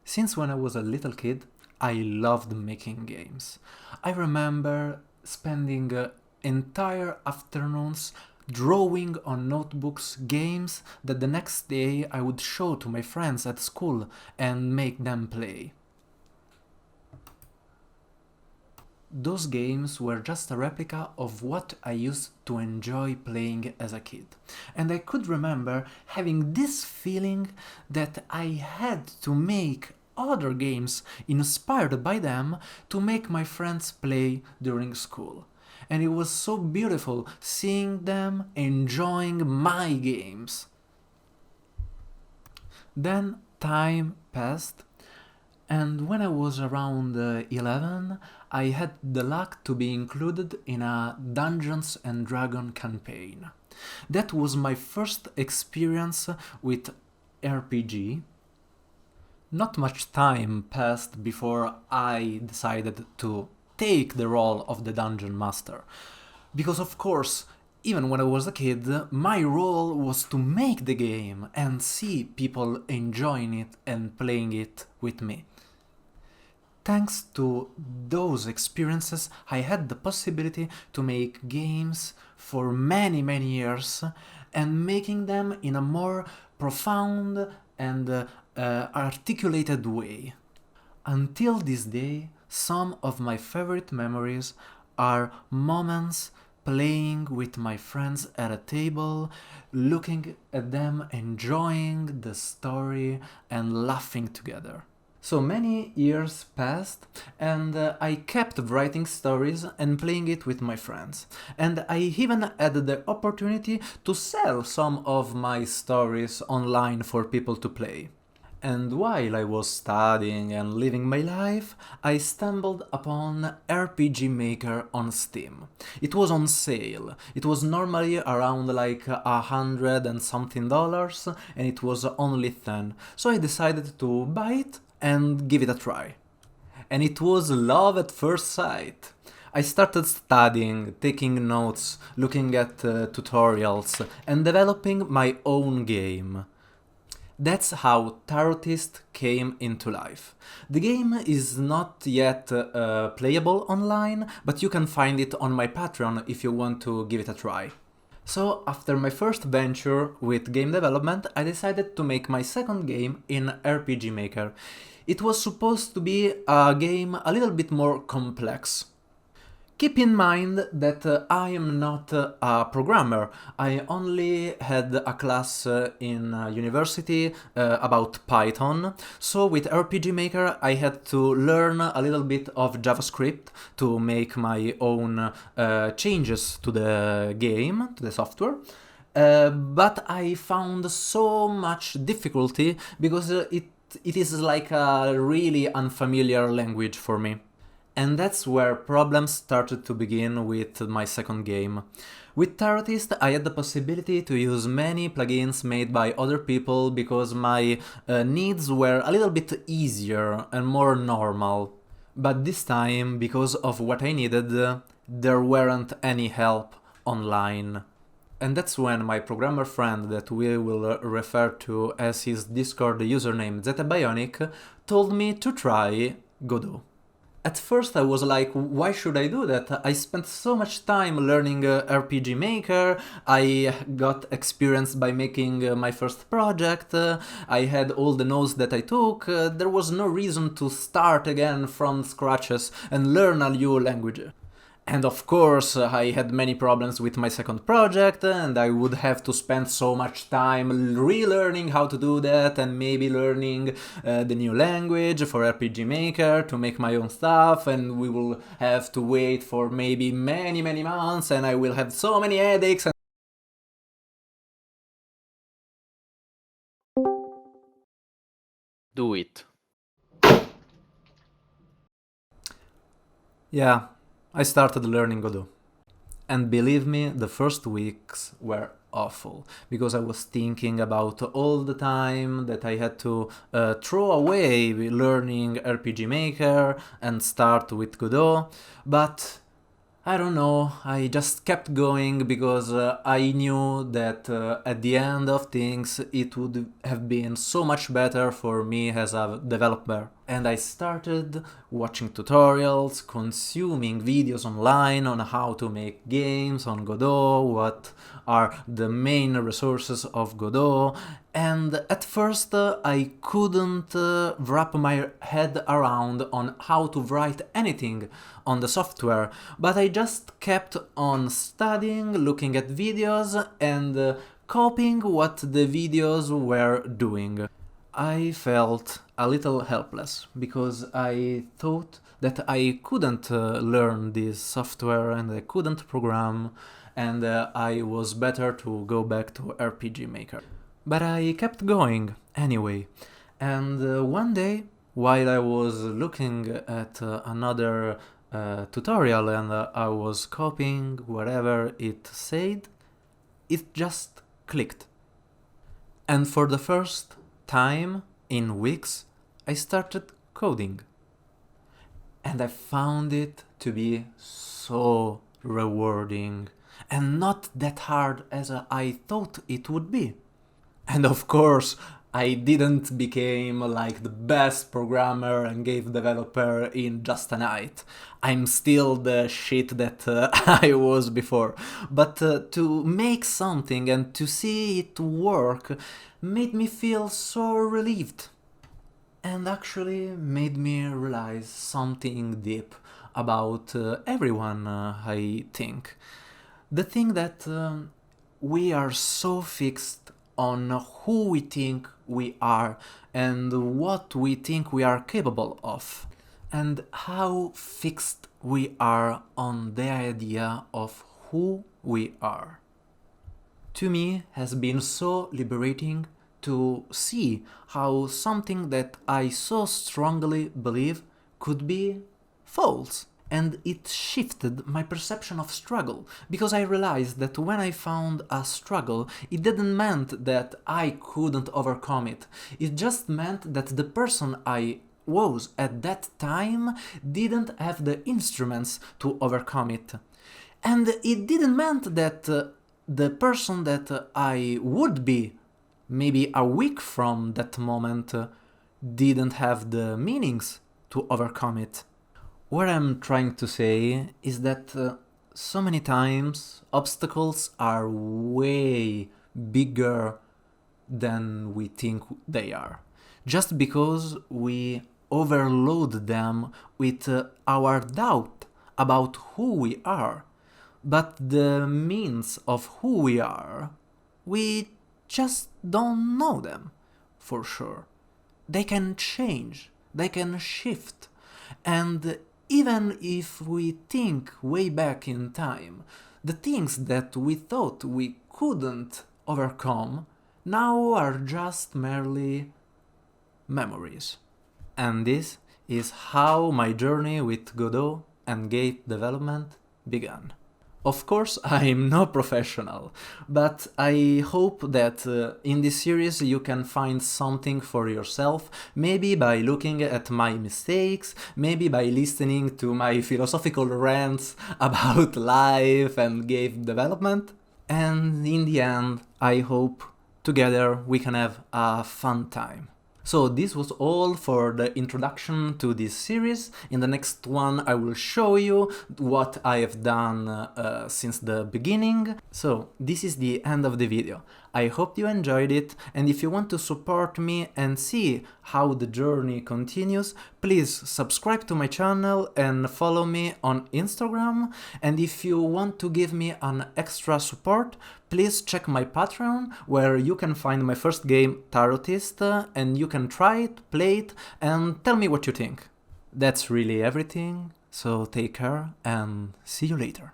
Since when I was a little kid, I loved making games. I remember spending entire afternoons drawing on notebooks games that the next day I would show to my friends at school and make them play. Those games were just a replica of what I used to enjoy playing as a kid. And I could remember having this feeling that I had to make other games inspired by them to make my friends play during school. And it was so beautiful seeing them enjoying my games. Then time passed, and when I was around 11, I had the luck to be included in a Dungeons and Dragons campaign. That was my first experience with RPG. Not much time passed before I decided to take the role of the Dungeon Master. Because of course, even when I was a kid, my role was to make the game and see people enjoying it and playing it with me. Thanks to those experiences, I had the possibility to make games for many years and making them in a more profound and articulated way. Until this day, some of my favorite memories are moments playing with my friends at a table, looking at them enjoying the story and laughing together. So many years passed, and I kept writing stories and playing it with my friends. And I even had the opportunity to sell some of my stories online for people to play. And while I was studying and living my life, I stumbled upon RPG Maker on Steam. It was on sale. It was normally around like $100 and something, and it was only 10. So I decided to buy it and give it a try. And it was love at first sight. I started studying, taking notes, looking at tutorials, and developing my own game. That's how Tarotist came into life. The game is not yet playable online, but you can find it on my Patreon if you want to give it a try. So, after my first venture with game development, I decided to make my second game in RPG Maker. It was supposed to be a game a little bit more complex. Keep in mind that I am not a programmer. I only had a class in university about Python, so with RPG Maker I had to learn a little bit of JavaScript to make my own changes to the game, to the software. But I found so much difficulty because it is like a really unfamiliar language for me. And that's where problems started to begin with my second game. With Tarotist, I had the possibility to use many plugins made by other people because my needs were a little bit easier and more normal. But this time, because of what I needed, there weren't any help online. And that's when my programmer friend, that we will refer to as his Discord username ZBionic, told me to try Godot. At first I was like, why should I do that? I spent so much time learning RPG Maker, I got experience by making my first project, I had all the notes that I took, there was no reason to start again from scratches and learn a new language. And of course, I had many problems with my second project, and I would have to spend so much time relearning how to do that, and maybe learning the new language for RPG Maker to make my own stuff, and we will have to wait for maybe many months, and I will have so many headaches. Do it. Yeah, I started learning Godot. And believe me, the first weeks were awful, because I was thinking about all the time that I had to throw away learning RPG Maker and start with Godot, but I don't know, I just kept going because I knew that at the end of things it would have been so much better for me as a developer. And I started watching tutorials, consuming videos online on how to make games on Godot, what are the main resources of Godot, and at first I couldn't wrap my head around on how to write anything on the software, but I just kept on studying, looking at videos and copying what the videos were doing. I felt a little helpless because I thought that I couldn't learn this software and I couldn't program, and I was better to go back to RPG Maker. But I kept going anyway, and one day, while I was looking at another tutorial and I was copying whatever it said, it just clicked. And for the first time in weeks, I started coding. And I found it to be so rewarding and not that hard as I thought it would be. And of course, I didn't become like the best programmer and game developer in just a night. I'm still the shit that I was before. But to make something and to see it work made me feel so relieved. And actually made me realize something deep about everyone, I think. The thing that we are so fixed on who we think we are and what we think we are capable of, and how fixed we are on the idea of who we are. To me, has been so liberating to see how something that I so strongly believe could be false. And it shifted my perception of struggle, because I realized that when I found a struggle, it didn't mean that I couldn't overcome it. It just meant that the person I was at that time didn't have the instruments to overcome it. And it didn't mean that the person that I would be maybe a week from that moment didn't have the meanings to overcome it. What I'm trying to say is that so many times obstacles are way bigger than we think they are, just because we overload them with our doubt about who we are. But the means of who we are, we just don't know them for sure. They can change, they can shift, and even if we think way back in time, the things that we thought we couldn't overcome now are just merely memories. And this is how my journey with Godot and game development began. Of course, I'm no professional, but I hope that in this series you can find something for yourself, maybe by looking at my mistakes, maybe by listening to my philosophical rants about life and game development, and in the end, I hope together we can have a fun time. So this was all for the introduction to this series. In the next one I will show you what I have done since the beginning. So this is the end of the video. I hope you enjoyed it, and if you want to support me and see how the journey continues, please subscribe to my channel and follow me on Instagram. And if you want to give me an extra support, please check my Patreon, where you can find my first game, Tarotist, and you can try it, play it, and tell me what you think. That's really everything, so take care and see you later.